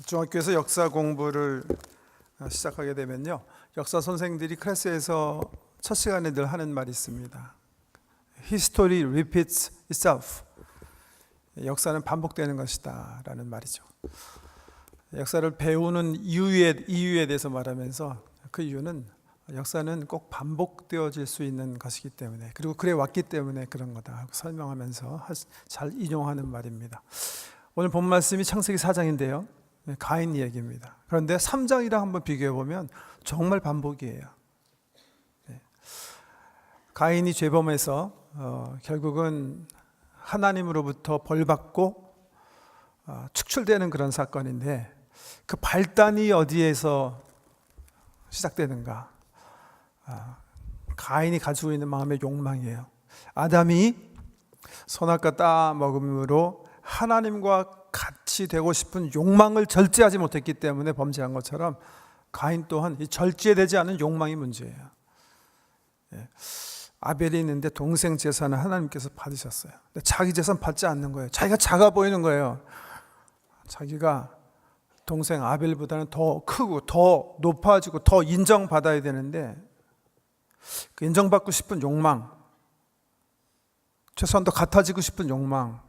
중학교에서 역사 공부를 시작하게 되면요, 역사 선생들이 클래스에서 첫 시간에 늘 하는 말이 있습니다. History repeats itself. 역사는 반복되는 것이다 라는 말이죠. 역사를 배우는 이유에 대해서 말하면서 그 이유는 역사는 꼭 반복되어질 수 있는 것이기 때문에, 그리고 그래 왔기 때문에 그런 거다 하고 설명하면서 잘 인용하는 말입니다. 오늘 본 말씀이 창세기 4장인데요 가인 이야기입니다. 그런데 3장이랑 한번 비교해 보면 정말 반복이에요. 가인이 죄범해서 결국은 하나님으로부터 벌받고 축출되는 그런 사건인데, 그 발단이 어디에서 시작되는가? 가인이 가지고 있는 마음의 욕망이에요. 아담이 선악과 따 먹음으로 하나님과 같이 되고 싶은 욕망을 절제하지 못했기 때문에 범죄한 것처럼, 가인 또한 이 절제되지 않은 욕망이 문제예요. 아벨이 있는데 동생 재산을 하나님께서 받으셨어요. 근데 자기 재산 받지 않는 거예요. 자기가 작아 보이는 거예요. 자기가 동생 아벨보다는 더 크고 더 높아지고 더 인정받아야 되는데, 그 인정받고 싶은 욕망, 최소한 더 같아지고 싶은 욕망,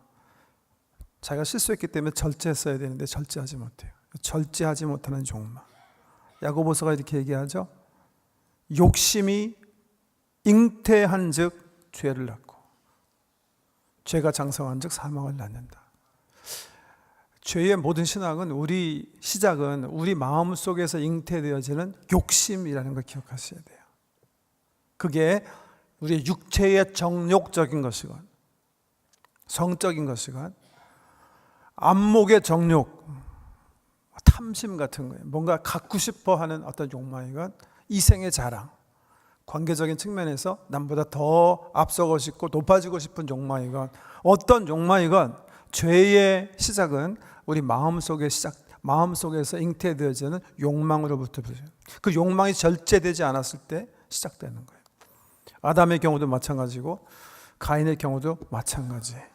자기가 실수했기 때문에 절제했어야 되는데 절제하지 못해요. 절제하지 못하는 욕망. 야고보서가 이렇게 얘기하죠. 욕심이 잉태한 즉 죄를 낳고, 죄가 장성한 즉 사망을 낳는다. 죄의 모든 신앙은 시작은 우리 마음 속에서 잉태되어지는 욕심이라는 걸 기억하셔야 돼요. 그게 우리의 육체의 정욕적인 것이건, 성적인 것이건, 안목의 정욕, 탐심 같은 거예요. 뭔가 갖고 싶어 하는 어떤 욕망이건, 이생의 자랑, 관계적인 측면에서 남보다 더 앞서고 싶고 높아지고 싶은 욕망이건, 어떤 욕망이건, 죄의 시작은 우리 마음속에서 잉태되어지는 욕망으로부터, 그 욕망이 절제되지 않았을 때 시작되는 거예요. 아담의 경우도 마찬가지고 가인의 경우도 마찬가지예요.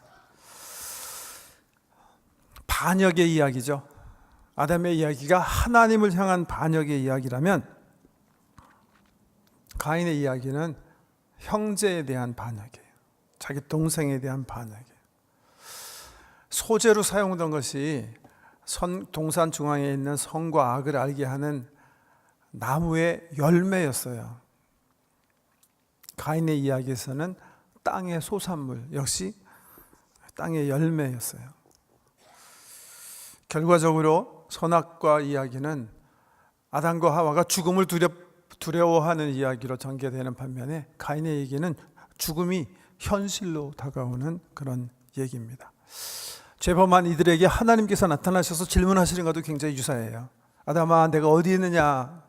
반역의 이야기죠. 아담의 이야기가 하나님을 향한 반역의 이야기라면, 가인의 이야기는 형제에 대한 반역이에요. 자기 동생에 대한 반역이에요. 소재로 사용된 것이 동산 중앙에 있는 선과 악을 알게 하는 나무의 열매였어요. 가인의 이야기에서는 땅의 소산물, 역시 땅의 열매였어요. 결과적으로 선악과 이야기는 아담과 하와가 죽음을 두려워하는 이야기로 전개되는 반면에, 가인의 얘기는 죽음이 현실로 다가오는 그런 얘기입니다. 죄범한 이들에게 하나님께서 나타나셔서 질문하시는 것도 굉장히 유사해요. 아담아, 내가 어디 있느냐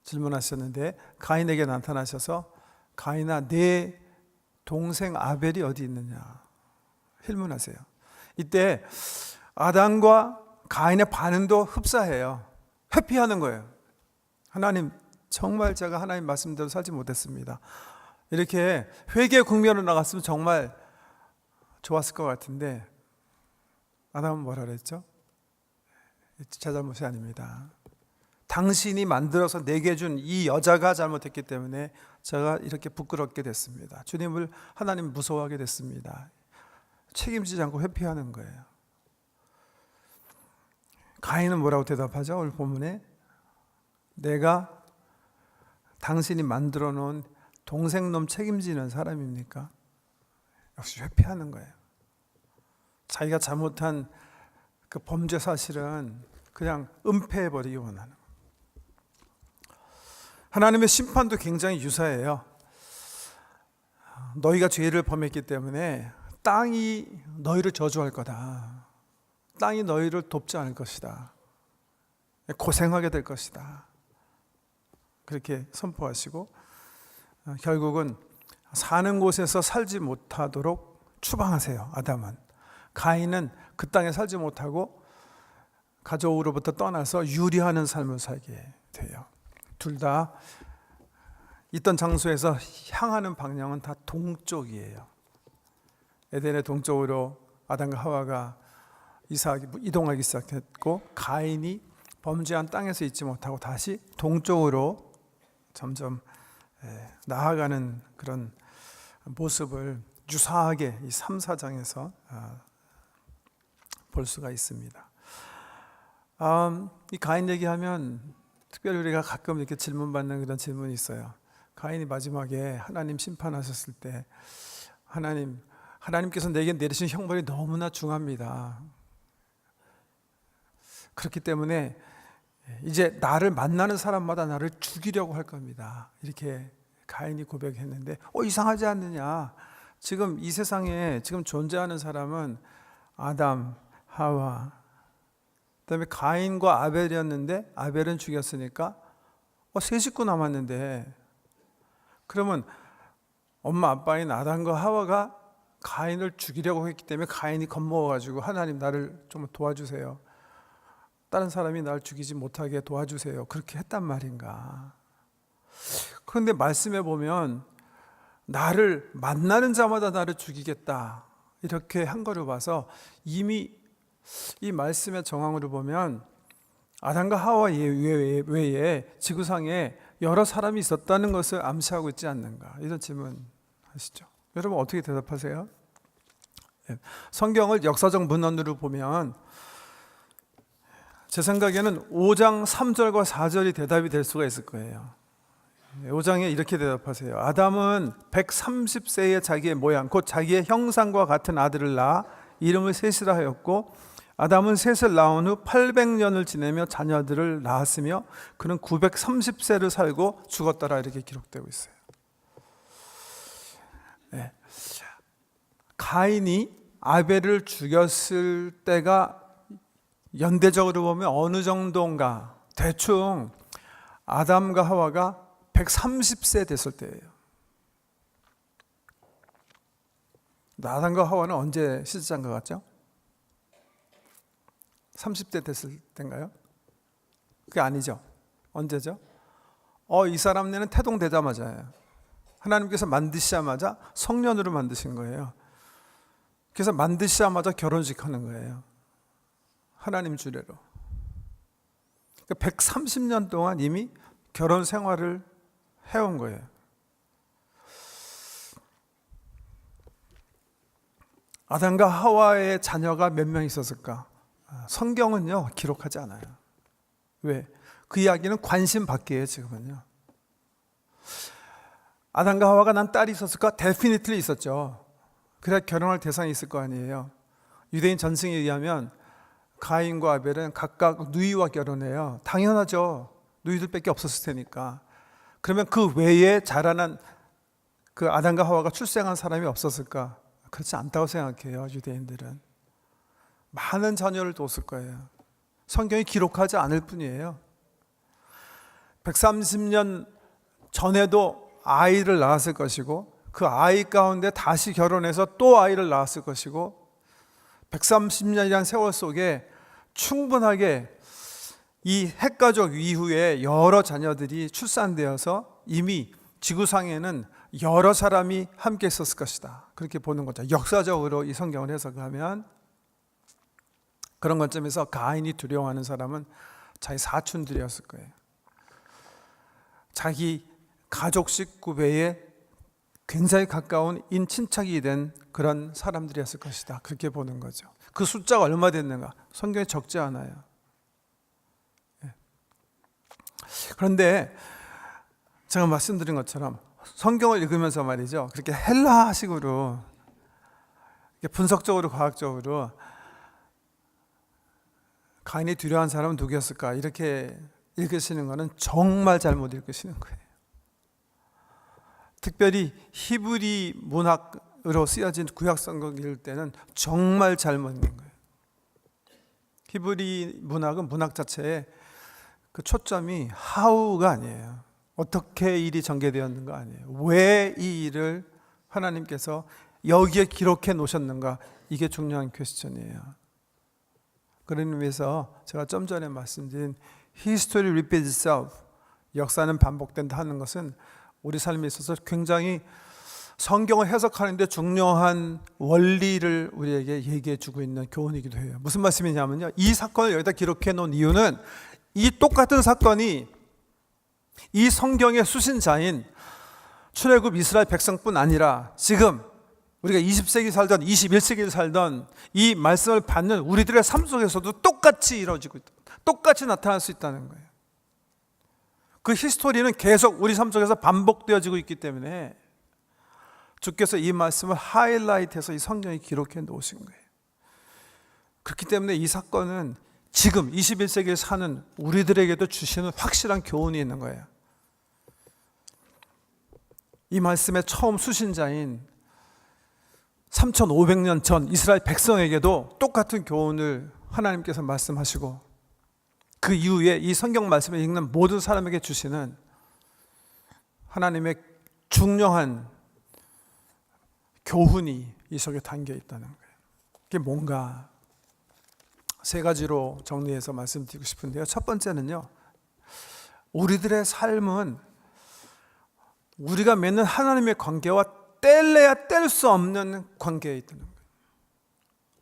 질문하셨는데, 가인에게 나타나셔서 가인아, 내 동생 아벨이 어디 있느냐 질문하세요. 이때 아담과 가인의 반응도 흡사해요. 회피하는 거예요. 하나님, 정말 제가 하나님 말씀대로 살지 못했습니다. 이렇게 회개 국면으로 나갔으면 정말 좋았을 것 같은데, 아담은 뭐라 그랬죠? 제 잘못이 아닙니다. 당신이 만들어서 내게 준 이 여자가 잘못했기 때문에 제가 이렇게 부끄럽게 됐습니다. 주님을, 하나님 무서워하게 됐습니다. 책임지지 않고 회피하는 거예요. 가인은 뭐라고 대답하죠? 오늘 본문에 내가 당신이 만들어 놓은 동생놈 책임지는 사람입니까? 역시 회피하는 거예요. 자기가 잘못한 그 범죄 사실은 그냥 은폐해버리기 원하는 거예요. 하나님의 심판도 굉장히 유사해요. 너희가 죄를 범했기 때문에 땅이 너희를 저주할 거다. 땅이 너희를 돕지 않을 것이다. 고생하게 될 것이다. 그렇게 선포하시고, 결국은 사는 곳에서 살지 못하도록 추방하세요. 아담은. 가인은 그 땅에 살지 못하고 가족으로부터 떠나서 유리하는 삶을 살게 돼요. 둘 다 있던 장소에서 향하는 방향은 다 동쪽이에요. 에덴의 동쪽으로 아담과 하와가 이삭이 이동하기 시작했고, 가인이 범죄한 땅에서 있지 못하고 다시 동쪽으로 점점 나아가는 그런 모습을 유사하게 이 3, 4장에서 볼 수가 있습니다. 이 가인 얘기하면 특별히 우리가 가끔 이렇게 질문받는 그런 질문이 있어요. 가인이 마지막에 하나님 심판하셨을 때 하나님께서 내게 내리신 형벌이 너무나 중합니다. 그렇기 때문에 이제 나를 만나는 사람마다 나를 죽이려고 할 겁니다. 이렇게 가인이 고백했는데 이상하지 않느냐. 지금 이 세상에 지금 존재하는 사람은 아담, 하와, 그다음에 가인과 아벨이었는데 아벨은 죽였으니까 세 식구 남았는데, 그러면 엄마 아빠인 아담과 하와가 가인을 죽이려고 했기 때문에 가인이 겁먹어가지고 하나님 나를 좀 도와주세요. 다른 사람이 나를 죽이지 못하게 도와주세요. 그렇게 했단 말인가. 그런데 말씀해 보면 나를 만나는 자마다 나를 죽이겠다 이렇게 한 거를 봐서 이미 이 말씀의 정황으로 보면 아담과 하와 외에 지구상에 여러 사람이 있었다는 것을 암시하고 있지 않는가, 이런 질문 하시죠. 여러분 어떻게 대답하세요? 성경을 역사적 문헌으로 보면 제 생각에는 5장 3절과 4절이 대답이 될 수가 있을 거예요. 5장에 이렇게 대답하세요. 아담은 130세의 자기의 모양 곧 자기의 형상과 같은 아들을 낳아 이름을 셋이라 하였고, 아담은 셋을 낳은 후 800년을 지내며 자녀들을 낳았으며 그는 930세를 살고 죽었더라, 이렇게 기록되고 있어요. 네. 가인이 아벨을 죽였을 때가 연대적으로 보면 어느 정도인가, 대충 아담과 하와가 130세 됐을 때예요. 아담과 하와는 언제 시집장가 갔죠? 30대 됐을 때인가요? 그게 아니죠. 언제죠? 이 사람네는 태동되자마자예요. 하나님께서 만드시자마자 성년으로 만드신 거예요. 그래서 만드시자마자 결혼식 하는 거예요. 하나님 주례로. 130년 동안 이미 결혼 생활을 해온 거예요. 아담과 하와의 자녀가 몇 명 있었을까? 성경은요 기록하지 않아요. 왜? 그 이야기는 관심 밖이에요. 지금은요. 아담과 하와가 난 딸이 있었을까? 데피니틀리 있었죠. 그래야 결혼할 대상이 있을 거 아니에요. 유대인 전승에 의하면 가인과 아벨은 각각 누이와 결혼해요. 당연하죠. 누이들밖에 없었을 테니까. 그러면 그 외에 자라난 그 아담과 하와가 출생한 사람이 없었을까? 그렇지 않다고 생각해요. 유대인들은 많은 자녀를 뒀을 거예요. 성경이 기록하지 않을 뿐이에요. 130년 전에도 아이를 낳았을 것이고, 그 아이 가운데 다시 결혼해서 또 아이를 낳았을 것이고, 130년이라는 세월 속에 충분하게 이 핵가족 이후에 여러 자녀들이 출산되어서 이미 지구상에는 여러 사람이 함께 있었을 것이다, 그렇게 보는 거죠. 역사적으로 이 성경을 해석하면 그런 관점에서 가인이 두려워하는 사람은 자기 사촌들이었을 거예요. 자기 가족 식구 외에 굉장히 가까운 인친척이 된 그런 사람들이었을 것이다, 그렇게 보는 거죠. 그 숫자가 얼마 됐는가? 성경에 적지 않아요. 그런데 제가 말씀드린 것처럼 성경을 읽으면서 말이죠, 그렇게 헬라식으로 분석적으로 과학적으로 가인이 두려워한 사람은 누구였을까 이렇게 읽으시는 것은 정말 잘못 읽으시는 거예요. 특별히 히브리 문학으로 쓰여진 구약 성경 읽을 때는 정말 잘못 읽는 거예요. 히브리 문학은 문학 자체에 그 초점이 how가 아니에요. 어떻게 일이 전개되었는가 아니에요. 왜 이 일을 하나님께서 여기에 기록해 놓으셨는가, 이게 중요한 퀘스천이에요. 그런 의미에서 제가 좀 전에 말씀드린 History repeats itself, 역사는 반복된다 하는 것은 우리 삶에 있어서 굉장히 성경을 해석하는데 중요한 원리를 우리에게 얘기해 주고 있는 교훈이기도 해요. 무슨 말씀이냐면요, 이 사건을 여기다 기록해 놓은 이유는 이 똑같은 사건이 이 성경의 수신자인 출애굽 이스라엘 백성뿐 아니라 지금 우리가 20세기 살던 21세기를 살던 이 말씀을 받는 우리들의 삶 속에서도 똑같이 이루어지고 있다, 똑같이 나타날 수 있다는 거예요. 그 히스토리는 계속 우리 삶 속에서 반복되어지고 있기 때문에 주께서 이 말씀을 하이라이트해서 이 성경에 기록해 놓으신 거예요. 그렇기 때문에 이 사건은 지금 21세기에 사는 우리들에게도 주시는 확실한 교훈이 있는 거예요. 이 말씀의 처음 수신자인 3500년 전 이스라엘 백성에게도 똑같은 교훈을 하나님께서 말씀하시고 그 이후에 이 성경 말씀을 읽는 모든 사람에게 주시는 하나님의 중요한 교훈이 이 속에 담겨 있다는 거예요. 그게 뭔가 세 가지로 정리해서 말씀드리고 싶은데요. 첫 번째는요, 우리들의 삶은 우리가 맺는 하나님의 관계와 뗄래야 뗄 수 없는 관계에 있다는 거예요.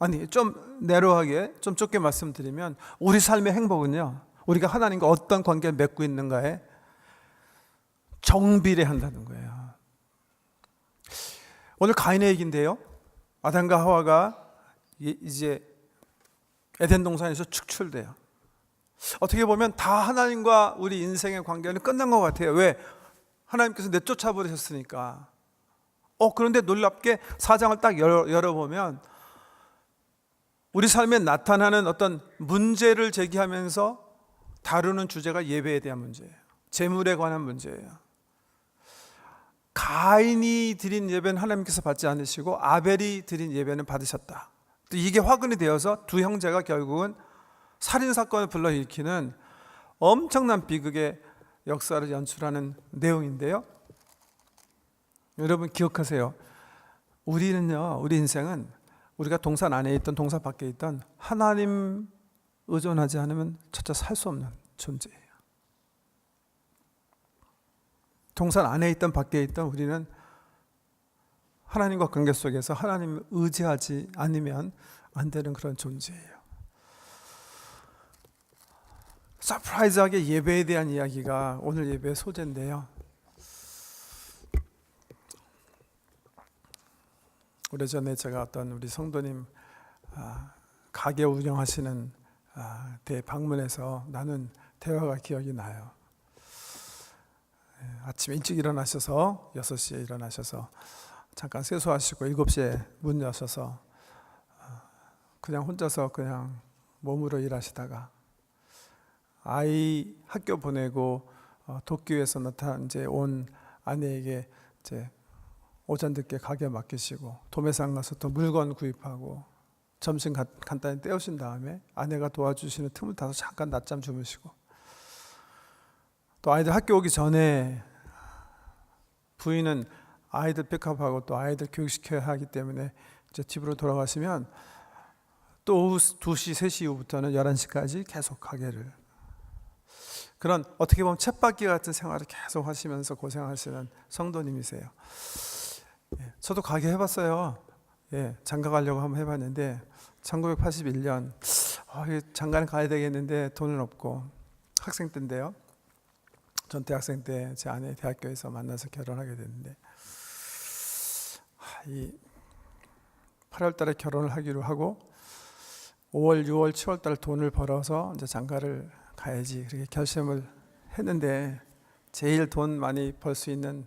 아니, 좀 내로하게, 좀 좁게 말씀드리면 우리 삶의 행복은요, 우리가 하나님과 어떤 관계를 맺고 있는가에 정비례한다는 거예요. 오늘 가인의 얘기인데요, 아담과 하와가 이제 에덴 동산에서 축출돼요. 어떻게 보면 다 하나님과 우리 인생의 관계는 끝난 것 같아요. 왜? 하나님께서 내쫓아 버리셨으니까. 그런데 놀랍게 4장을 딱 열어보면 우리 삶에 나타나는 어떤 문제를 제기하면서 다루는 주제가 예배에 대한 문제예요. 재물에 관한 문제예요. 가인이 드린 예배는 하나님께서 받지 않으시고 아벨이 드린 예배는 받으셨다. 또 이게 화근이 되어서 두 형제가 결국은 살인사건을 불러일으키는 엄청난 비극의 역사를 연출하는 내용인데요, 여러분 기억하세요. 우리는요, 우리 인생은 우리가 동산 안에 있던 동산 밖에 있던 하나님 의존하지 않으면 첫째 살 수 없는 존재예요. 동산 안에 있던 밖에 있던 우리는 하나님과 관계 속에서 하나님을 의지하지 않으면 안 되는 그런 존재예요. 서프라이즈하게 예배에 대한 이야기가 오늘 예배의 소재인데요, 오래전에 제가 어떤 우리 성도님 가게 운영하시는 데 방문해서 나눈 대화가 기억이 나요. 아침 일찍 일어나셔서 6시에 일어나셔서 잠깐 세수하시고 7시에 문 여셔서 그냥 혼자서 그냥 몸으로 일하시다가 아이 학교 보내고 도쿄에서 이제 온 아내에게 이제 오전 늦게 가게 맡기시고 도매상 가서 또 물건 구입하고 점심 간단히 때우신 다음에 아내가 도와주시는 틈을 타서 잠깐 낮잠 주무시고 또 아이들 학교 오기 전에 부인은 아이들 픽업하고 또 아이들 교육시켜야 하기 때문에 이제 집으로 돌아가시면 또 오후 2시, 3시 이후부터는 11시까지 계속 가게를, 그런 어떻게 보면 쳇바퀴 같은 생활을 계속 하시면서 고생하시는 성도님이세요. 저도 가게 해봤어요. 장가 가려고 한번 해봤는데 1981년 장가는 가야 되겠는데 돈은 없고, 학생 때인데요, 전 대학생 때 제 아내 대학교에서 만나서 결혼하게 됐는데 이 8월 달에 결혼을 하기로 하고 5월, 6월, 7월 달 돈을 벌어서 이제 장가를 가야지 그렇게 결심을 했는데 제일 돈 많이 벌 수 있는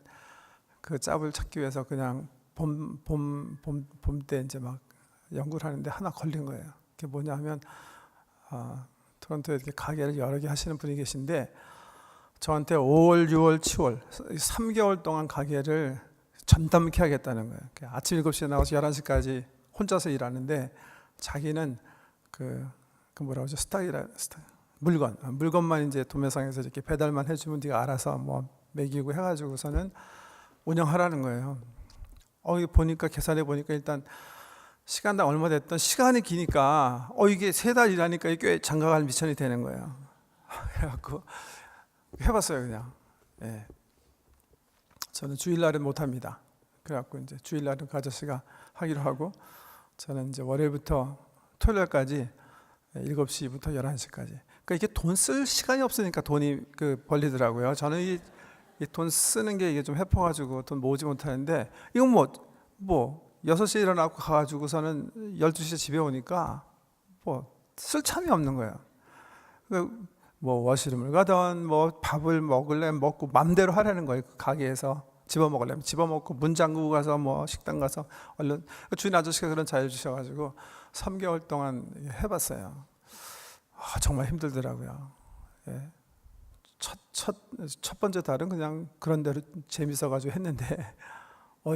그 짭을 찾기 위해서 그냥 봄 때 이제 막 연구를 하는데 하나 걸린 거예요. 그게 뭐냐 하면 토론토에 이렇게 가게를 여러 개 하시는 분이 계신데 저한테 5월, 6월, 7월 3개월 동안 가게를 전담케 하겠다는 거예요. 아침 7시에 나와서 11시까지 혼자서 일하는데 자기는 그 뭐라고 하죠? 물건만 이제 도매상에서 이렇게 배달만 해주면 네가 알아서 뭐 먹이고 해가지고서는 운영하라는 거예요. 보니까 계산해 보니까 일단 시간당 얼마 됐던, 시간이 기니까 이게 3달 일하니까 이게 꽤 장가갈 미천이 되는 거예요. 그래갖고 해봤어요 그냥. 저는 주일날은 못합니다. 그래갖고 이제 주일날은 그 아저씨가 하기로 하고, 저는 이제 월요일부터 토요일까지 7시부터 11시까지. 그러니까 이게 돈 쓸 시간이 없으니까 돈이 벌리더라고요. 저는 이 돈 쓰는 게 이게 좀 해퍼가지고 돈 모으지 못하는데, 이건 뭐 6시에 일어나고 가가지고서는 12시에 집에 오니까 쓸 참이 없는 거예요. 뭐 워시룸을 가던 뭐 밥을 먹으려면 먹고 맘대로 하라는 거예요. 그 가게에서 집어먹으려면 집어먹고, 문 잠그고 가서 뭐 식당 가서 얼른. 주인 아저씨가 그런 자유 주셔가지고 3개월 동안 해봤어요. 정말 힘들더라고요. 예. 첫 번째 달은 그냥 그런 대로 재밌어가지고 했는데,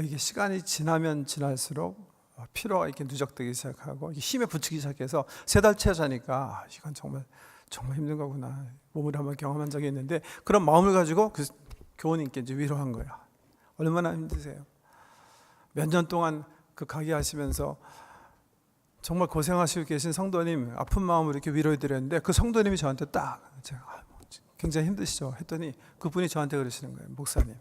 이게 시간이 지나면 지날수록 피로가 이렇게 누적되기 시작하고 힘에 부치기 시작해서 3달째 자니까 이건 정말 힘든 거구나. 몸으로 한번 경험한 적이 있는데, 그런 마음을 가지고 그 교우님께 이제 위로한 거예요. 얼마나 힘드세요? 몇 년 동안 그 가게 하시면서 정말 고생하시고 계신 성도님 아픈 마음으로 이렇게 위로해 드렸는데, 그 성도님이 저한테 딱 굉장히 힘드시죠? 했더니 그분이 저한테 그러시는 거예요. 목사님,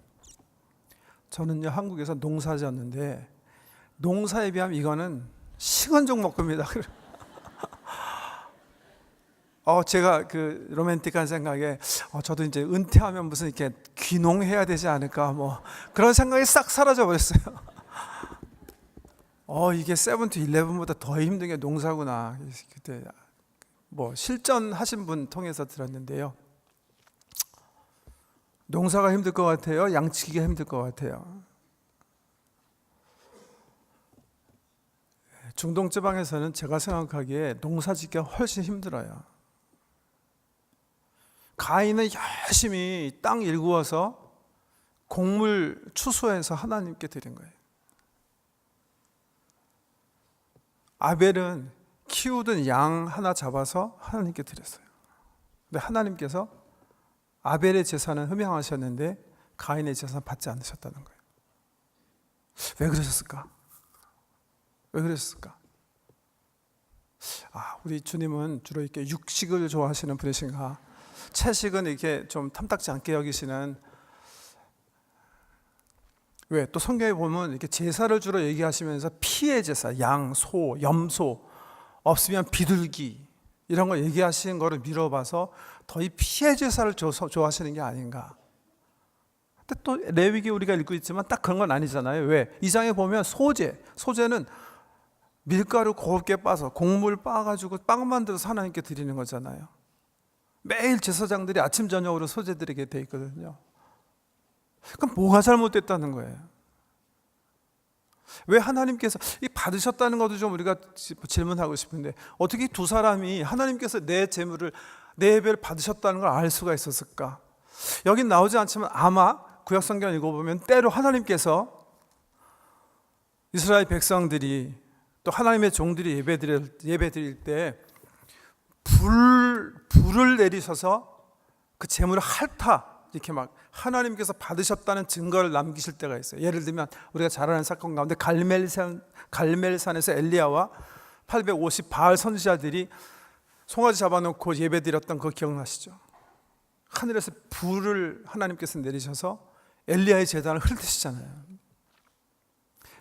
저는요 한국에서 농사 지었는데 농사에 비하면 이거는 식은 죽 먹습니다. 제가 그 로맨틱한 생각에 저도 이제 은퇴하면 무슨 이렇게 귀농해야 되지 않을까, 뭐 그런 생각이 싹 사라져 버렸어요. 이게 세븐-11보다 더 힘든 게 농사구나. 그때 뭐 실전하신 분 통해서 들었는데요. 농사가 힘들 것 같아요? 양치기가 힘들 것 같아요? 중동 지방에서는 제가 생각하기에 농사 짓기가 훨씬 힘들어요. 가인은 열심히 땅 일구어서 곡물 추수해서 하나님께 드린 거예요. 아벨은 키우던 양 하나 잡아서 하나님께 드렸어요. 근데 하나님께서 아벨의 제사는 흠양하셨는데 가인의 제사는 받지 않으셨다는 거예요. 왜 그러셨을까? 왜 그러셨을까? 우리 주님은 주로 이렇게 육식을 좋아하시는 분이신가? 채식은 이렇게 좀 탐탁지 않게 여기시는. 왜? 또 성경에 보면 이렇게 제사를 주로 얘기하시면서 피의 제사, 양, 소, 염소, 없으면 비둘기 이런 거 얘기하시는 거를 미뤄봐서 더 이 피의 제사를 좋아하시는 게 아닌가. 근데 또 레위기 우리가 읽고 있지만 딱 그런 건 아니잖아요. 왜? 2장에 보면 소제는 밀가루 곱게 빻아서 곡물 빻아가지고 빵 만들어서 하나님께 드리는 거잖아요. 매일 제사장들이 아침 저녁으로 소제 드리게 돼 있거든요. 그럼 뭐가 잘못됐다는 거예요? 왜 하나님께서 이 받으셨다는 것도 좀 우리가 질문하고 싶은데, 어떻게 두 사람이 하나님께서 내 재물을, 내 예배를 받으셨다는 걸 알 수가 있었을까? 여긴 나오지 않지만 아마 구약성경 읽어보면 때로 하나님께서 이스라엘 백성들이 또 하나님의 종들이 예배드릴 때 불을 내리셔서 그 재물을 핥아 이렇게 막 하나님께서 받으셨다는 증거를 남기실 때가 있어요. 예를 들면 우리가 잘 아는 사건 가운데 갈멜산에서 엘리야와 850 바알 선지자들이 송아지 잡아놓고 예배드렸던 거 기억나시죠? 하늘에서 불을 하나님께서 내리셔서 엘리야의 제단을 훑으시잖아요.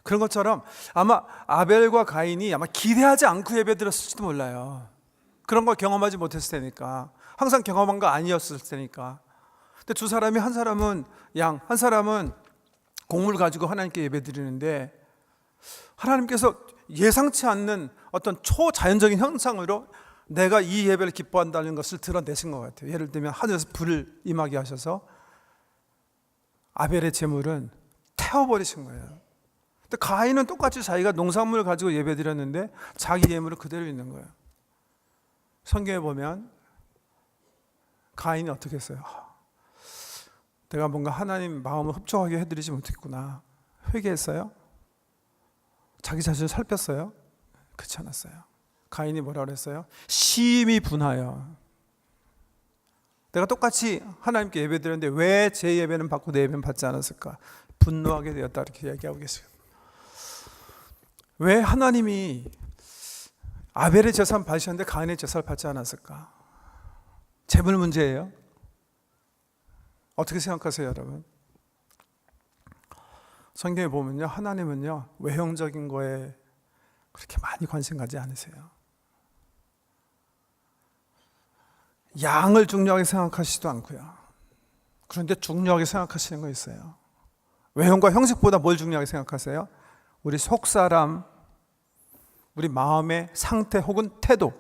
그런 것처럼 아마 아벨과 가인이 아마 기대하지 않고 예배드렸을지도 몰라요. 그런 걸 경험하지 못했을 테니까, 항상 경험한 거 아니었을 테니까. 근데 두 사람이, 한 사람은 양, 한 사람은 곡물 가지고 하나님께 예배드리는데, 하나님께서 예상치 않는 어떤 초자연적인 현상으로 내가 이 예배를 기뻐한다는 것을 드러내신 것 같아요. 예를 들면 하늘에서 불을 임하게 하셔서 아벨의 제물은 태워버리신 거예요. 근데 가인은 똑같이 자기가 농산물을 가지고 예배드렸는데 자기 예물은 그대로 있는 거예요. 성경에 보면 가인이 어떻게 했어요? 내가 뭔가 하나님 마음을 흡족하게 해드리지 못했구나. 회개했어요? 자기 자신을 살폈어요? 그렇지 않았어요. 가인이 뭐라 그랬어요? 심히 분하여, 내가 똑같이 하나님께 예배드렸는데 왜 제 예배는 받고 내 예배는 받지 않았을까? 분노하게 되었다, 이렇게 얘기하고 계세요. 왜 하나님이 아벨의 제사를 받으셨는데 가인의 제사를 받지 않았을까? 재물 문제예요? 어떻게 생각하세요, 여러분? 성경에 보면요, 하나님은요 외형적인 거에 그렇게 많이 관심 가지 않으세요. 양을 중요하게 생각하시지도 않고요. 그런데 중요하게 생각하시는 거 있어요. 외형과 형식보다 뭘 중요하게 생각하세요? 우리 속사람, 우리 마음의 상태 혹은 태도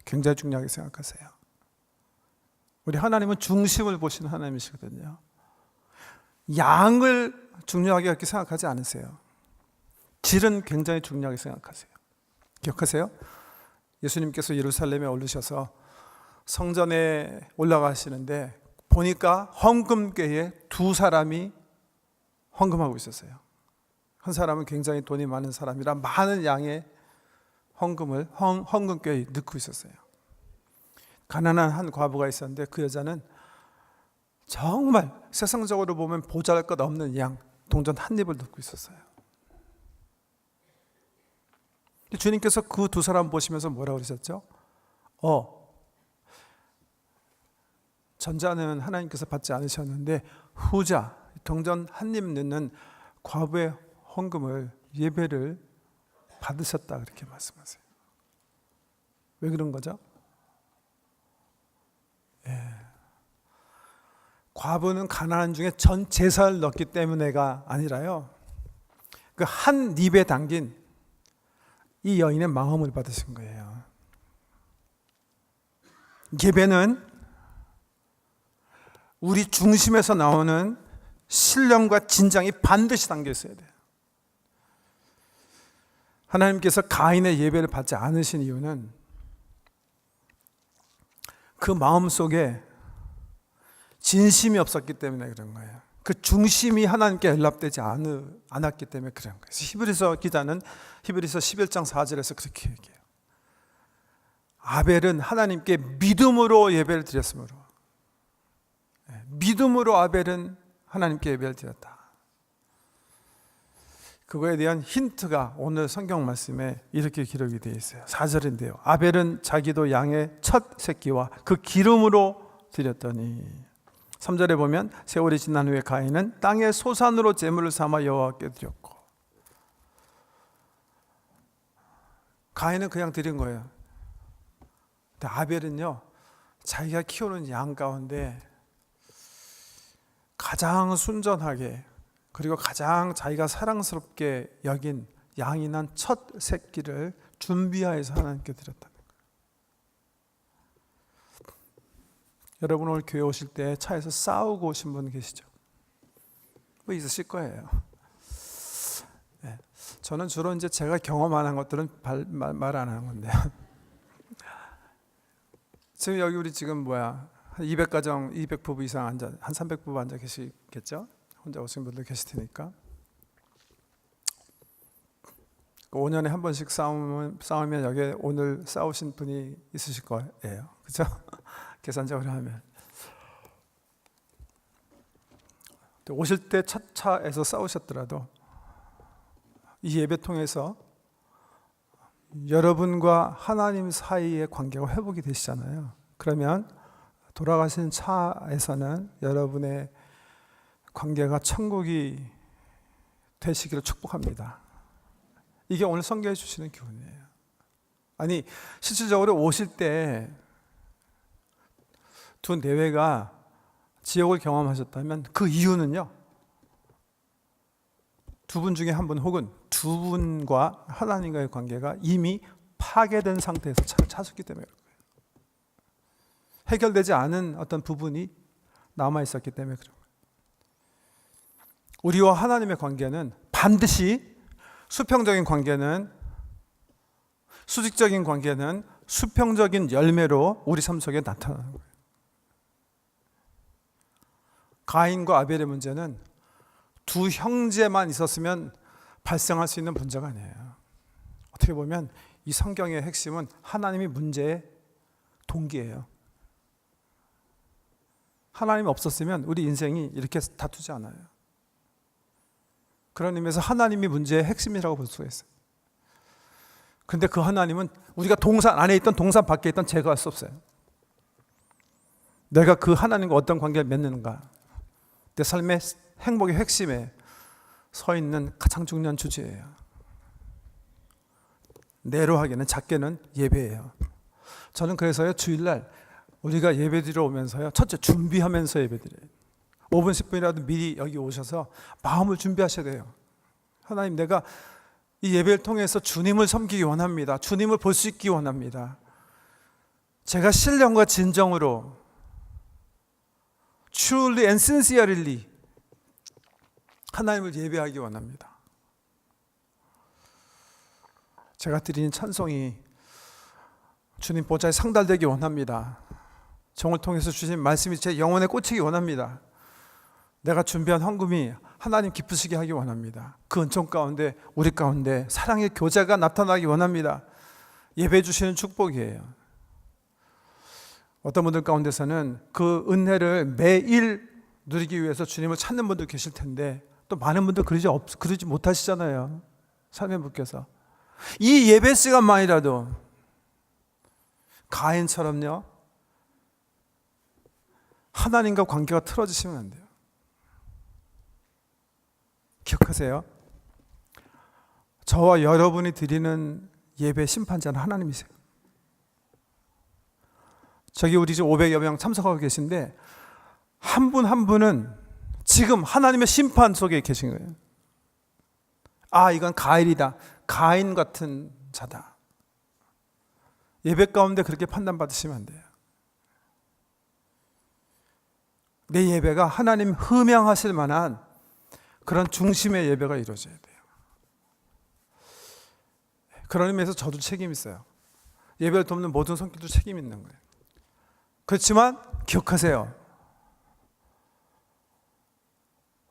굉장히 중요하게 생각하세요. 우리 하나님은 중심을 보시는 하나님이시거든요. 양을 중요하게 그렇게 생각하지 않으세요. 질은 굉장히 중요하게 생각하세요. 기억하세요? 예수님께서 예루살렘에 오르셔서 성전에 올라가시는데 보니까 헌금궤에 두 사람이 헌금하고 있었어요. 한 사람은 굉장히 돈이 많은 사람이라 많은 양의 헌금을 헌금궤에 넣고 있었어요. 가난한 한 과부가 있었는데 그 여자는 정말 세상적으로 보면 보잘것 없는 양 동전 한 입을 넣고 있었어요. 주님께서 그 두 사람 보시면서 뭐라고 그러셨죠? 전자는 하나님께서 받지 않으셨는데 후자 동전 한 입 넣는 과부의 헌금을 예배를 받으셨다 그렇게 말씀하세요. 왜 그런 거죠? 과부는 가난한 중에 전 재산을 넣기 때문에가 아니라요, 그 한 입에 담긴 이 여인의 마음을 받으신 거예요. 예배는 우리 중심에서 나오는 신령과 진정이 반드시 담겨 있어야 돼요. 하나님께서 가인의 예배를 받지 않으신 이유는 그 마음 속에 진심이 없었기 때문에 그런 거예요. 그 중심이 하나님께 연락되지 않았기 때문에 그런 거예요. 히브리서 기자는 히브리서 11장 4절에서 그렇게 얘기해요. 아벨은 하나님께 믿음으로 예배를 드렸으므로, 믿음으로 아벨은 하나님께 예배를 드렸다. 그거에 대한 힌트가 오늘 성경 말씀에 이렇게 기록이 되어 있어요. 4절인데요. 아벨은 자기도 양의 첫 새끼와 그 기름으로 드렸더니, 3절에 보면 세월이 지난 후에 가인은 땅의 소산으로 제물을 삼아 여호와께 드렸고, 가인은 그냥 드린 거예요. 근데 아벨은요, 자기가 키우는 양 가운데 가장 순전하게 그리고 가장 자기가 사랑스럽게 여긴 양이 난 첫 새끼를 준비하여서 하나님께 드렸다는 거예요. 여러분 오늘 교회 오실 때 차에서 싸우고 오신 분 계시죠? 뭐 있으실 거예요. 네. 저는 주로 이제 제가 경험 안 한 것들은 말 안 하는 건데 지금 여기 우리 지금 한 200가정, 200부부 이상 앉아, 한 300부부 앉아 계시겠죠? 혼자 오신 분들 계실 테니까. 5년에 한 번씩 싸우면 여기에 오늘 싸우신 분이 있으실 거예요. 그렇죠? 계산적으로 하면. 오실 때 첫 차에서 싸우셨더라도 이 예배 통해서 여러분과 하나님 사이의 관계가 회복이 되시잖아요. 그러면 돌아가신 차에서는 여러분의 관계가 천국이 되시기를 축복합니다. 이게 오늘 성경에 주시는 교훈이에요. 아니, 실질적으로 오실 때 두 내외가 지옥을 경험하셨다면 그 이유는요, 두 분 중에 한 분 혹은 두 분과 하나님과의 관계가 이미 파괴된 상태에서 차를 차셨기 때문에 그런 거예요. 해결되지 않은 어떤 부분이 남아있었기 때문에 그런 거예요. 우리와 하나님의 관계는 반드시 수평적인 관계는, 수직적인 관계는 수평적인 열매로 우리 삶 속에 나타나는 거예요. 가인과 아벨의 문제는 두 형제만 있었으면 발생할 수 있는 문제가 아니에요. 어떻게 보면 이 성경의 핵심은 하나님이 문제의 동기예요. 하나님이 없었으면 우리 인생이 이렇게 다투지 않아요. 그런 의미에서 하나님이 문제의 핵심이라고 볼 수가 있어요. 그런데 그 하나님은 우리가 동산 안에 있던 동산 밖에 있던 제거할 수 없어요. 내가 그 하나님과 어떤 관계를 맺는가, 내 삶의 행복의 핵심에 서 있는 가장 중요한 주제예요. 내로하게는 작게는 예배예요. 저는 그래서요, 주일날 우리가 예배드리러 오면서요, 첫째 준비하면서 예배드려요. 5분 10분이라도 미리 여기 오셔서 마음을 준비하셔야 돼요. 하나님, 내가 이 예배를 통해서 주님을 섬기기 원합니다. 주님을 볼 수 있기 원합니다. 제가 신령과 진정으로 truly and sincerely 하나님을 예배하기 원합니다. 제가 드리는 찬송이 주님 보좌에 상달되기 원합니다. 정을 통해서 주신 말씀이 제 영혼에 꽂히기 원합니다. 내가 준비한 헌금이 하나님 기쁘시게 하기 원합니다. 그 은총 가운데 우리 가운데 사랑의 교제가 나타나기 원합니다. 예배 주시는 축복이에요. 어떤 분들 가운데서는 그 은혜를 매일 누리기 위해서 주님을 찾는 분도 계실 텐데 또 많은 분들 그러지 못하시잖아요. 삶의 분께서 이 예배 시간만이라도 가인처럼요, 하나님과 관계가 틀어지시면 안 돼요. 기억하세요. 저와 여러분이 드리는 예배 심판자는 하나님이세요. 저기 우리 지금 500여 명 참석하고 계신데 한 분 한 분은 지금 하나님의 심판 속에 계신 거예요. 아, 이건 가인이다. 가인 같은 자다. 예배 가운데 그렇게 판단받으시면 안 돼요. 내 예배가 하나님 흠양하실 만한 그런 중심의 예배가 이루어져야 돼요. 그런 의미에서 저도 책임이 있어요. 예배를 돕는 모든 성격도 책임이 있는 거예요. 그렇지만 기억하세요.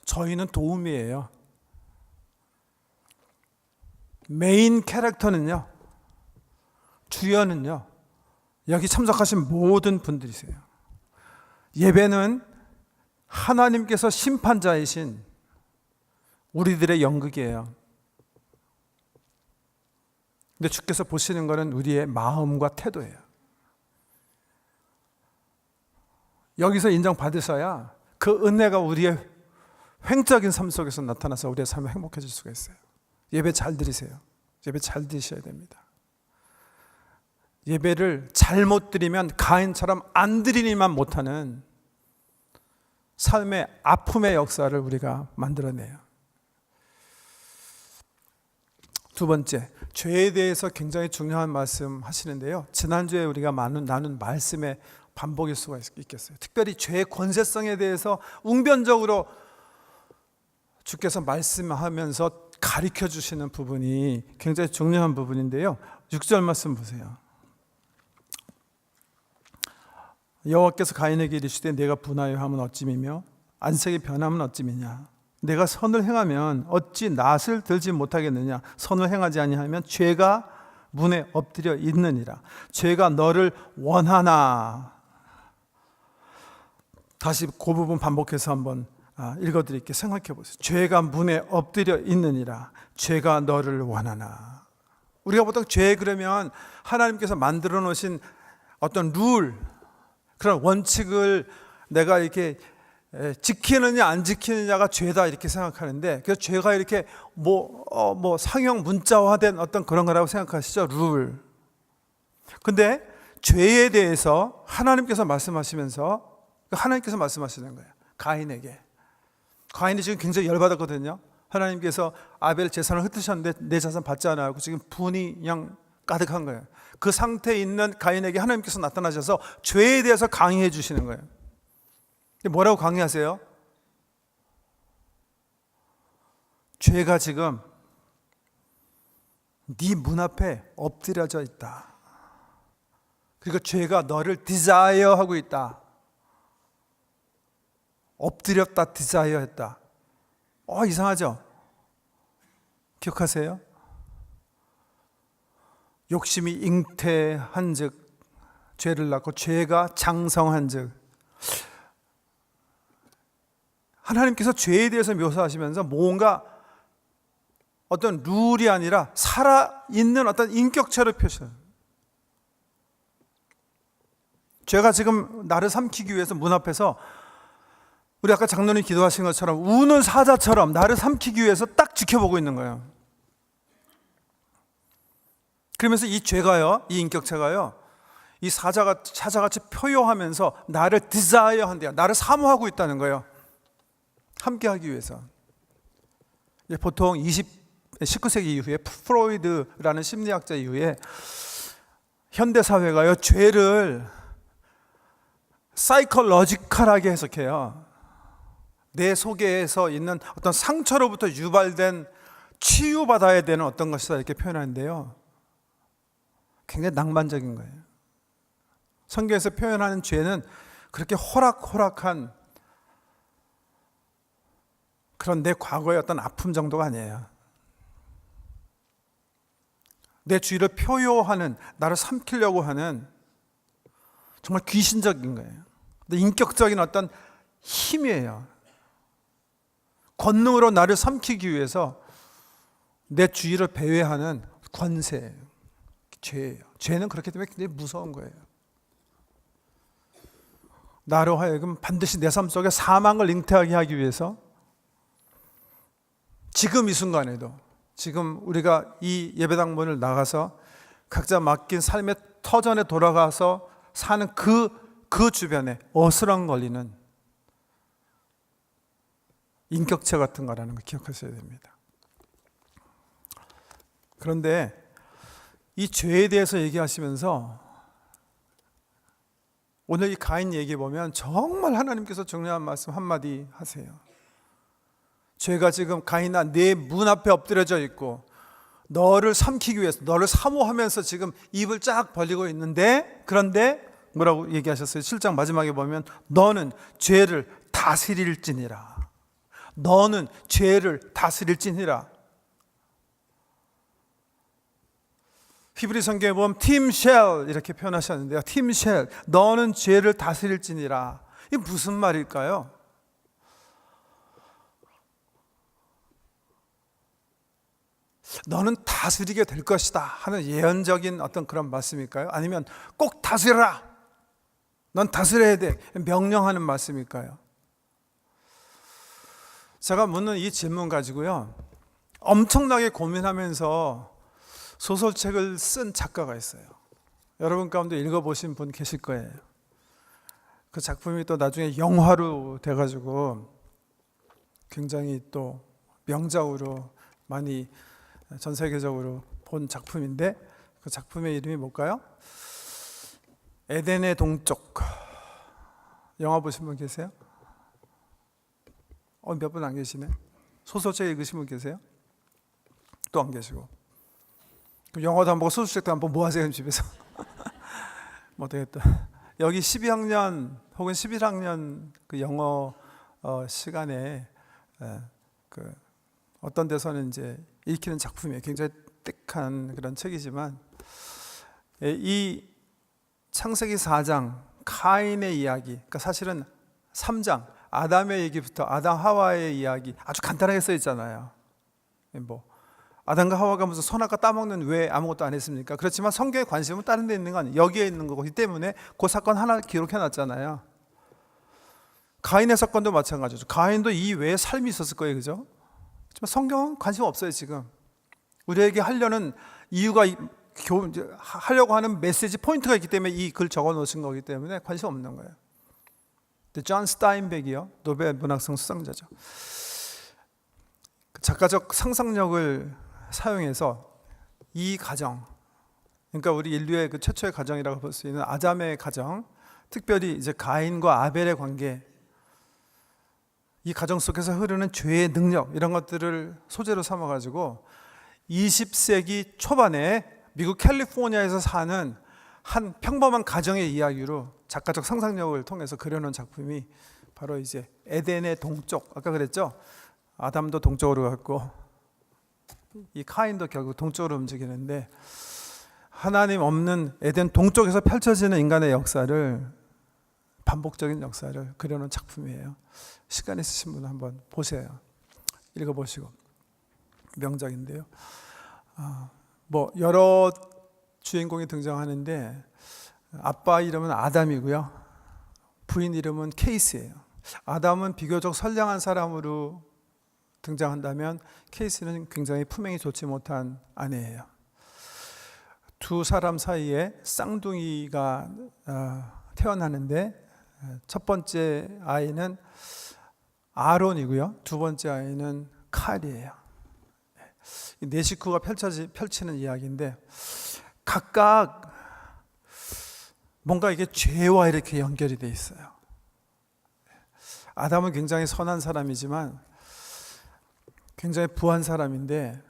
저희는 도움이에요. 메인 캐릭터는요, 주연은요, 여기 참석하신 모든 분들이세요. 예배는 하나님께서 심판자이신 우리들의 연극이에요. 근데 주께서 보시는 것은 우리의 마음과 태도예요. 여기서 인정받으셔야 그 은혜가 우리의 횡적인 삶 속에서 나타나서 우리의 삶이 행복해질 수가 있어요. 예배 잘 드리세요. 예배 잘 드셔야 됩니다. 예배를 잘못 드리면 가인처럼 안 드리니만 못하는 삶의 아픔의 역사를 우리가 만들어내요. 두 번째, 죄에 대해서 굉장히 중요한 말씀 하시는데요. 지난주에 우리가 나눈 말씀의 반복일 수가 있겠어요. 특별히 죄의 권세성에 대해서 웅변적으로 주께서 말씀하면서 가르쳐 주시는 부분이 굉장히 중요한 부분인데요. 6절 말씀 보세요. 여호와께서 가인에게 이르시되 내가 분하여 함은 어찌미며 안색이 변함은 어찌미냐. 내가 선을 행하면 어찌 낫을 들지 못하겠느냐. 선을 행하지 아니하면 죄가 문에 엎드려 있느니라. 죄가 너를 원하나. 다시 그 부분 반복해서 한번 읽어드릴게요. 생각해 보세요. 죄가 문에 엎드려 있느니라. 죄가 너를 원하나. 우리가 보통 죄 그러면 하나님께서 만들어 놓으신 어떤 룰, 그런 원칙을 내가 이렇게 지키느냐 안 지키느냐가 죄다 이렇게 생각하는데, 그래서 죄가 이렇게 상형 문자화된 어떤 그런 거라고 생각하시죠? 룰. 근데 죄에 대해서 하나님께서 말씀하시면서 하나님께서 말씀하시는 거예요. 가인에게. 가인이 지금 굉장히 열받았거든요. 하나님께서 아벨 재산을 흩으셨는데 내 재산 받지 않아요. 지금 분이 그냥 가득한 거예요. 그 상태에 있는 가인에게 하나님께서 나타나셔서 죄에 대해서 강의해 주시는 거예요. 뭐라고 강의하세요? 죄가 지금 네 문 앞에 엎드려져 있다. 그리고 죄가 너를 디자이어 하고 있다. 엎드렸다, 디자이어 했다. 이상하죠? 기억하세요? 욕심이 잉태한 즉 죄를 낳고 죄가 장성한 즉. 하나님께서 죄에 대해서 묘사하시면서 뭔가 어떤 룰이 아니라 살아있는 어떤 인격체를 표시해요. 죄가 지금 나를 삼키기 위해서 문 앞에서 우리 아까 장로님 기도하신 것처럼 우는 사자처럼 나를 삼키기 위해서 딱 지켜보고 있는 거예요. 그러면서 이 죄가요, 이 인격체가요, 이 사자같이 표효하면서 나를 desire 한대요. 나를 사모하고 있다는 거예요. 함께 하기 위해서. 보통 19세기 이후에 프로이드라는 심리학자 이후에 현대사회가요, 죄를 사이콜로지컬하게 해석해요. 내 속에서 있는 어떤 상처로부터 유발된 치유받아야 되는 어떤 것이다 이렇게 표현하는데요, 굉장히 낭만적인 거예요. 성경에서 표현하는 죄는 그렇게 호락호락한 그런 내 과거의 어떤 아픔 정도가 아니에요. 내 주의를 표요하는, 나를 삼키려고 하는 정말 귀신적인 거예요. 근데 인격적인 어떤 힘이에요. 권능으로 나를 삼키기 위해서 내 주의를 배회하는 권세예요. 죄예요. 죄는 그렇기 때문에 굉장히 무서운 거예요. 나로 하여금 반드시 내 삶 속에 사망을 잉태하게 하기 위해서 지금 이 순간에도, 지금 우리가 이 예배당 문을 나가서 각자 맡긴 삶의 터전에 돌아가서 사는 그 주변에 어슬렁거리는 인격체 같은 거라는 걸 기억하셔야 됩니다. 그런데 이 죄에 대해서 얘기하시면서 오늘 이 가인 얘기 보면 정말 하나님께서 중요한 말씀 한마디 하세요. 죄가 지금 가인아 내 문 앞에 엎드려져 있고 너를 삼키기 위해서, 너를 사모하면서 지금 입을 쫙 벌리고 있는데, 그런데 뭐라고 얘기하셨어요? 7장 마지막에 보면 너는 죄를 다스릴지니라. 너는 죄를 다스릴지니라. 히브리 성경에 보면 팀쉘 이렇게 표현하셨는데요, 팀쉘, 너는 죄를 다스릴지니라. 이게 무슨 말일까요? 너는 다스리게 될 것이다 하는 예언적인 어떤 그런 말씀일까요? 아니면 꼭 다스려라, 넌 다스려야 돼, 명령하는 말씀일까요? 제가 묻는 이 질문 가지고요, 엄청나게 고민하면서 소설책을 쓴 작가가 있어요. 여러분 가운데 읽어보신 분 계실 거예요. 그 작품이 또 나중에 영화로 돼가지고 굉장히 또 명작으로 많이 전 세계적으로 본 작품인데, 그 작품의 이름이 뭘까요? 에덴의 동쪽. 영화 보신 분 계세요? 몇 분 안 계시네. 소설책 읽으신 분 계세요? 또 안 계시고. 그럼 영화도 안 보고 소설책도 안 보고 뭐 하세요 집에서? 뭐 되겠다. 여기 12학년 혹은 11학년 그 영어 시간에 그 어떤 데서는 이제 읽히는 작품이에요. 굉장히 뜩한 그런 책이지만, 이 창세기 4장 카인의 이야기, 그러니까 사실은 3장 아담의 얘기부터, 아담 하와의 이야기 아주 간단하게 써 있잖아요. 뭐 아담과 하와가 무슨 선악과 따먹는 왜 아무것도 안 했습니까? 그렇지만 성경의 관심은 다른 데 있는 거 아니에요. 여기에 있는 거기 때문에 그 사건 하나 기록해 놨잖아요. 가인의 사건도 마찬가지죠. 가인도 이 외에 삶이 있었을 거예요, 그죠? 하지만 성경은 관심 없어요. 지금 우리에게 하려는 이유가, 하려고 하는 메시지 포인트가 있기 때문에 이 글 적어 놓으신 거기 때문에 관심 없는 거예요. 존 스타인백이요, 노벨 문학상 수상자죠. 작가적 상상력을 사용해서 이 가정, 그러니까 우리 인류의 그 최초의 가정이라고 볼 수 있는 아담의 가정, 특별히 이제 가인과 아벨의 관계, 이 가정 속에서 흐르는 죄의 능력, 이런 것들을 소재로 삼아가지고 20세기 초반에 미국 캘리포니아에서 사는 한 평범한 가정의 이야기로 작가적 상상력을 통해서 그려놓은 작품이 바로 이제 에덴의 동쪽, 아까 그랬죠? 아담도 동쪽으로 갔고 이 카인도 결국 동쪽으로 움직이는데, 하나님 없는 에덴 동쪽에서 펼쳐지는 인간의 역사를, 반복적인 역사를 그려놓은 작품이에요. 시간 있으신 분은 한번 보세요. 읽어보시고. 명작인데요. 뭐 여러 주인공이 등장하는데 아빠 이름은 아담이고요, 부인 이름은 케이스예요. 아담은 비교적 선량한 사람으로 등장한다면 케이스는 굉장히 품행이 좋지 못한 아내예요. 두 사람 사이에 쌍둥이가 태어나는데 첫 번째 아이는 아론이고요. 두 번째 아이는 칼이에요. 네 식구가 펼치는 이야기인데 각각 뭔가 이게 죄와 이렇게 연결이 돼 있어요. 아담은 굉장히 선한 사람이지만 굉장히 부한 사람인데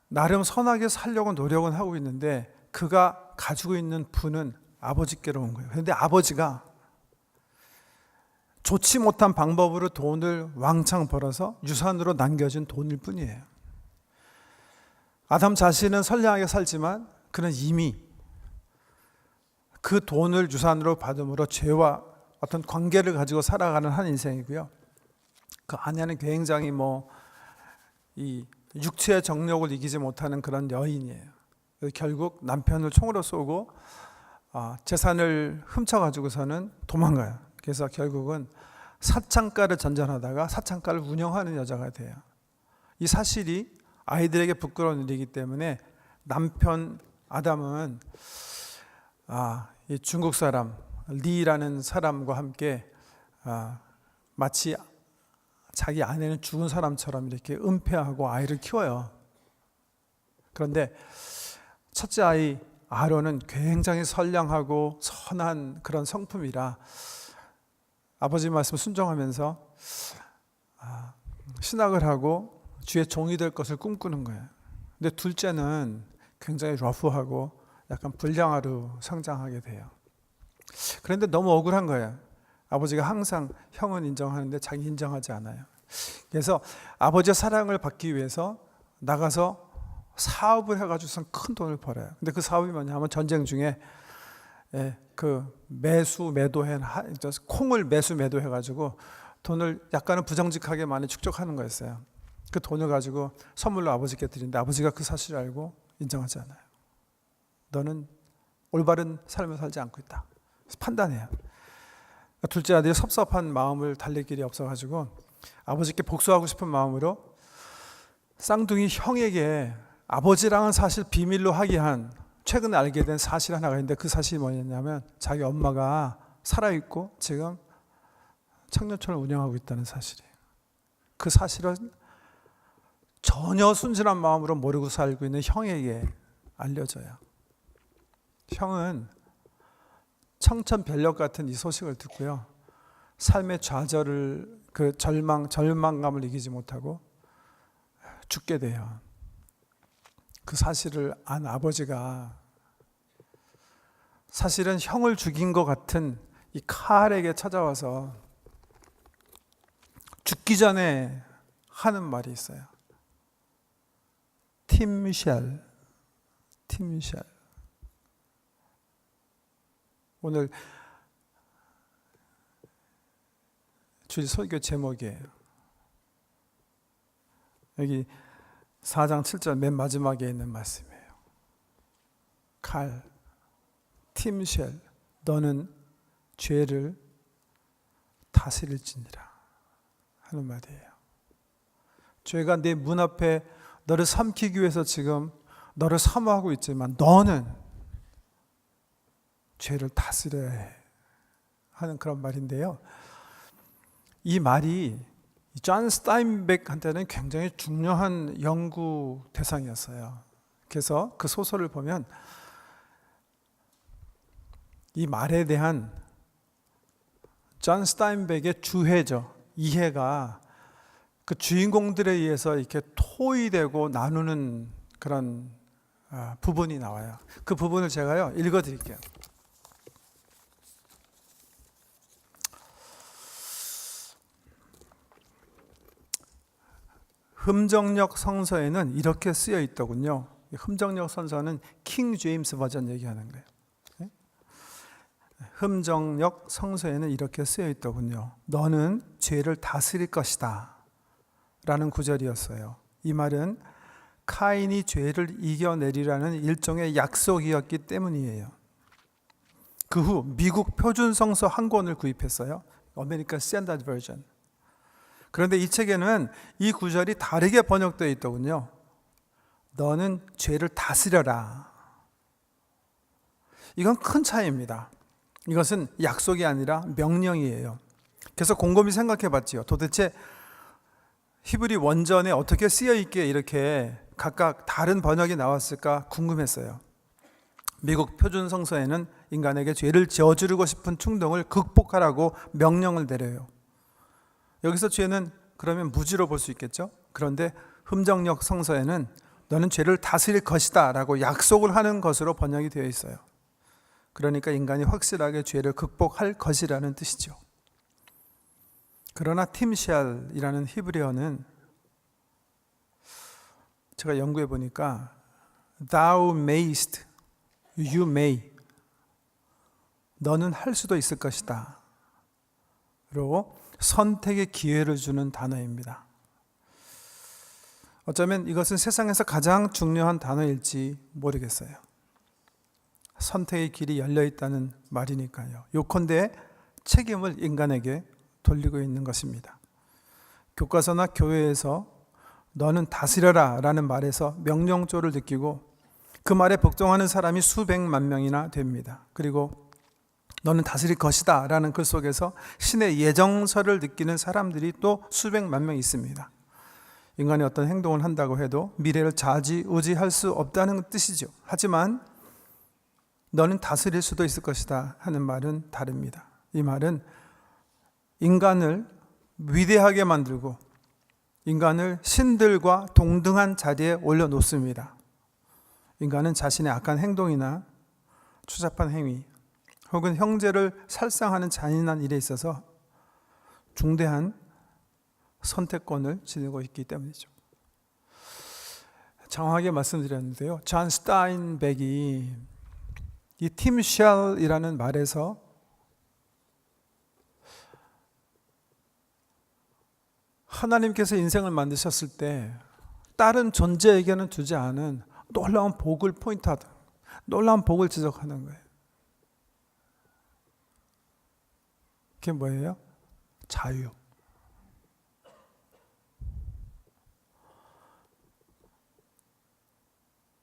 나름 선하게 살려고 노력은 하고 있는데 그가 가지고 있는 부는 아버지께로 온 거예요. 그런데 아버지가 좋지 못한 방법으로 돈을 왕창 벌어서 유산으로 남겨진 돈일 뿐이에요. 아담 자신은 선량하게 살지만 그는 이미 그 돈을 유산으로 받음으로 죄와 어떤 관계를 가지고 살아가는 한 인생이고요. 그 아내는 굉장히 이 육체의 정욕을 이기지 못하는 그런 여인이에요. 결국 남편을 총으로 쏘고 재산을 훔쳐가지고서는 도망가요. 그래서 결국은 사창가를 전전하다가 사창가를 운영하는 여자가 돼요. 이 사실이 아이들에게 부끄러운 일이기 때문에 남편 아담은 이 중국 사람 리라는 사람과 함께 마치 자기 아내는 죽은 사람처럼 이렇게 은폐하고 아이를 키워요. 그런데 첫째 아이 아론은 굉장히 선량하고 선한 그런 성품이라 아버지 말씀 순종하면서 신학을 하고 주의 종이 될 것을 꿈꾸는 거예요. 근데 둘째는 굉장히 러프하고 약간 불량아로 성장하게 돼요. 그런데 너무 억울한 거예요. 아버지가 항상 형은 인정하는데 자기 인정하지 않아요. 그래서 아버지의 사랑을 받기 위해서 나가서 사업을 해가지고 큰 돈을 벌어요. 근데 그 사업이 뭐냐면 전쟁 중에 그 콩을 매수매도해가지고 돈을 약간은 부정직하게 많이 축적하는 거였어요. 그 돈을 가지고 선물로 아버지께 드리는데 아버지가 그 사실을 알고 인정하지 않아요. 너는 올바른 삶을 살지 않고 있다. 판단해요. 둘째 아들이 섭섭한 마음을 달랠 길이 없어가지고 아버지께 복수하고 싶은 마음으로 쌍둥이 형에게 아버지랑은 사실 비밀로 하기한 최근에 알게 된 사실 하나가 있는데 그 사실이 뭐냐면 자기 엄마가 살아있고 지금 청년촌을 운영하고 있다는 사실이에요. 그 사실은 전혀 순진한 마음으로 모르고 살고 있는 형에게 알려져요. 형은 청천벽력 같은 이 소식을 듣고요. 삶의 좌절을 절망감을 이기지 못하고 죽게 돼요. 그 사실을 안 아버지가 사실은 형을 죽인 것 같은 이 칼에게 찾아와서 죽기 전에 하는 말이 있어요. 팀 미셸. 오늘 주일 설교 제목이에요. 여기 4장 7절 맨 마지막에 있는 말씀이에요. 팀쉘, 너는 죄를 다스릴지니라 하는 말이에요. 죄가 내 문 앞에 너를 삼키기 위해서 지금 너를 사모하고 있지만 너는 죄를 다스려야 해 하는 그런 말인데요. 이 말이 존 스타인백한테는 굉장히 중요한 연구 대상이었어요. 그래서 그 소설을 보면 이 말에 대한 존 스타인백의 주해죠. 이해가 그 주인공들에 의해서 이렇게 토의되고 나누는 그런 부분이 나와요. 그 부분을 제가요 읽어드릴게요. 흠정역 성서에는 이렇게 쓰여 있더군요. 흠정역 성서는 킹 제임스 버전 얘기하는 거예요. 흠정역 성서에는 이렇게 쓰여 있더군요. 너는 죄를 다스릴 것이다 라는 구절이었어요. 이 말은 카인이 죄를 이겨내리라는 일종의 약속이었기 때문이에요. 그 후 미국 표준 성서 한 권을 구입했어요. American Standard Version. 그런데 이 책에는 이 구절이 다르게 번역되어 있더군요. 너는 죄를 다스려라. 이건 큰 차이입니다. 이것은 약속이 아니라 명령이에요. 그래서 곰곰이 생각해 봤지요. 도대체 히브리 원전에 어떻게 쓰여 있기에 이렇게 각각 다른 번역이 나왔을까 궁금했어요. 미국 표준 성서에는 인간에게 죄를 저지르고 싶은 충동을 극복하라고 명령을 내려요. 여기서 죄는 그러면 무지로 볼 수 있겠죠? 그런데 흠정역 성서에는 너는 죄를 다스릴 것이다 라고 약속을 하는 것으로 번역이 되어 있어요. 그러니까 인간이 확실하게 죄를 극복할 것이라는 뜻이죠. 그러나 팀샬이라는 히브리어는 제가 연구해 보니까 Thou mayst, you may, 너는 할 수도 있을 것이다 로 선택의 기회를 주는 단어입니다. 어쩌면 이것은 세상에서 가장 중요한 단어일지 모르겠어요. 선택의 길이 열려 있다는 말이니까요. 요컨대 책임을 인간에게 돌리고 있는 것입니다. 교과서나 교회에서 너는 다스려라 라는 말에서 명령조를 느끼고 그 말에 복종하는 사람이 수백만 명이나 됩니다. 그리고 너는 다스릴 것이다 라는 글 속에서 신의 예정서를 느끼는 사람들이 또 수백만 명 있습니다. 인간이 어떤 행동을 한다고 해도 미래를 좌지우지할 수 없다는 뜻이죠. 하지만 너는 다스릴 수도 있을 것이다 하는 말은 다릅니다. 이 말은 인간을 위대하게 만들고 인간을 신들과 동등한 자리에 올려놓습니다. 인간은 자신의 악한 행동이나 추잡한 행위 혹은 형제를 살상하는 잔인한 일에 있어서 중대한 선택권을 지니고 있기 때문이죠. 정확하게 말씀드렸는데요. 존 스타인백이 이 팀샬이라는 말에서 하나님께서 인생을 만드셨을 때 다른 존재에게는 주지 않은 놀라운 복을 포인트하다. 놀라운 복을 지적하는 거예요. 그게 뭐예요? 자유.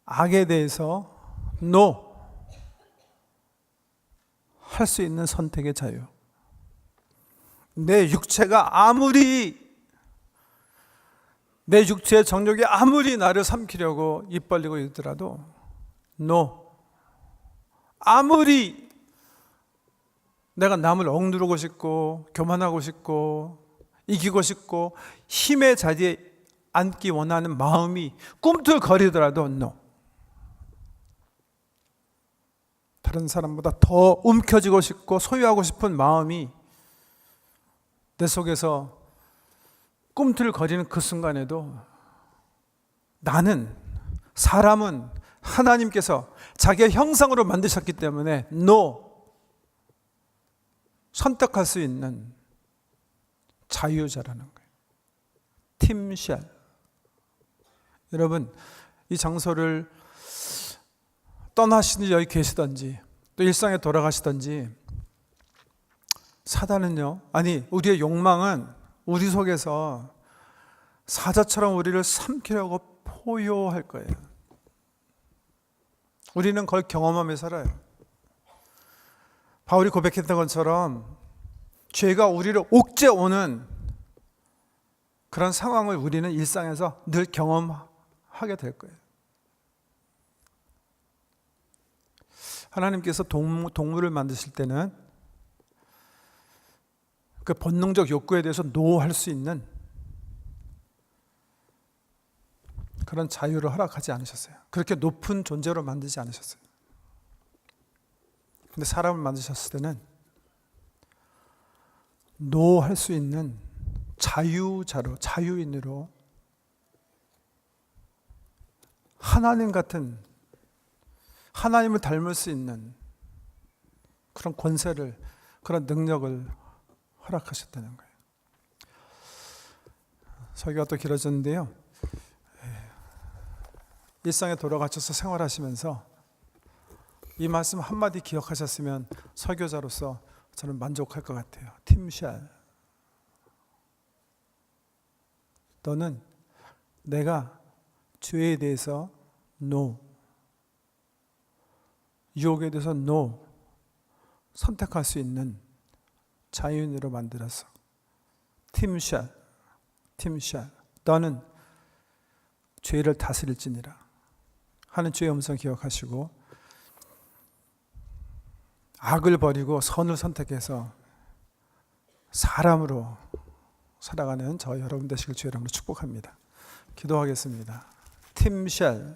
악에 대해서 NO 할 수 있는 선택의 자유. 내 육체가 아무리 내 육체의 정욕이 아무리 나를 삼키려고 입 벌리고 있더라도 NO. 아무리 내가 남을 억누르고 싶고 교만하고 싶고 이기고 싶고 힘의 자리에 앉기 원하는 마음이 꿈틀거리더라도 NO. 다른 사람보다 더 움켜쥐고 싶고 소유하고 싶은 마음이 내 속에서 꿈틀거리는 그 순간에도 나는, 사람은 하나님께서 자기의 형상으로 만드셨기 때문에 NO, 선택할 수 있는 자유자라는 거예요. 팀샬. 여러분, 이 장소를 떠나시든지 여기 계시든지 또 일상에 돌아가시든지 사단은요, 아니 우리의 욕망은 우리 속에서 사자처럼 우리를 삼키려고 포효할 거예요. 우리는 그걸 경험하며 살아요. 바울이 고백했던 것처럼 죄가 우리를 옥죄오는 그런 상황을 우리는 일상에서 늘 경험하게 될 거예요. 하나님께서 동물을 만드실 때는 그 본능적 욕구에 대해서 노할 수 있는 그런 자유를 허락하지 않으셨어요. 그렇게 높은 존재로 만들지 않으셨어요. 근데 사람을 만드셨을 때는 노할 수 있는 자유자로, 자유인으로 하나님 같은, 하나님을 닮을 수 있는 그런 권세를, 그런 능력을 허락하셨다는 거예요. 설교가 또 길어졌는데요. 일상에 돌아가셔서 생활하시면서 이 말씀 한마디 기억하셨으면 설교자로서 저는 만족할 것 같아요. 팀샬. 너는 내가 죄에 대해서 no, 유혹에 대해서 no 선택할 수 있는 자유인으로 만들어서 팀샬, 너는 죄를 다스릴지니라 하는 주의 음성 기억하시고 악을 버리고 선을 선택해서 사람으로 살아가는 저 여러분 되시길 주의 이름으로 축복합니다. 기도하겠습니다. 팀샬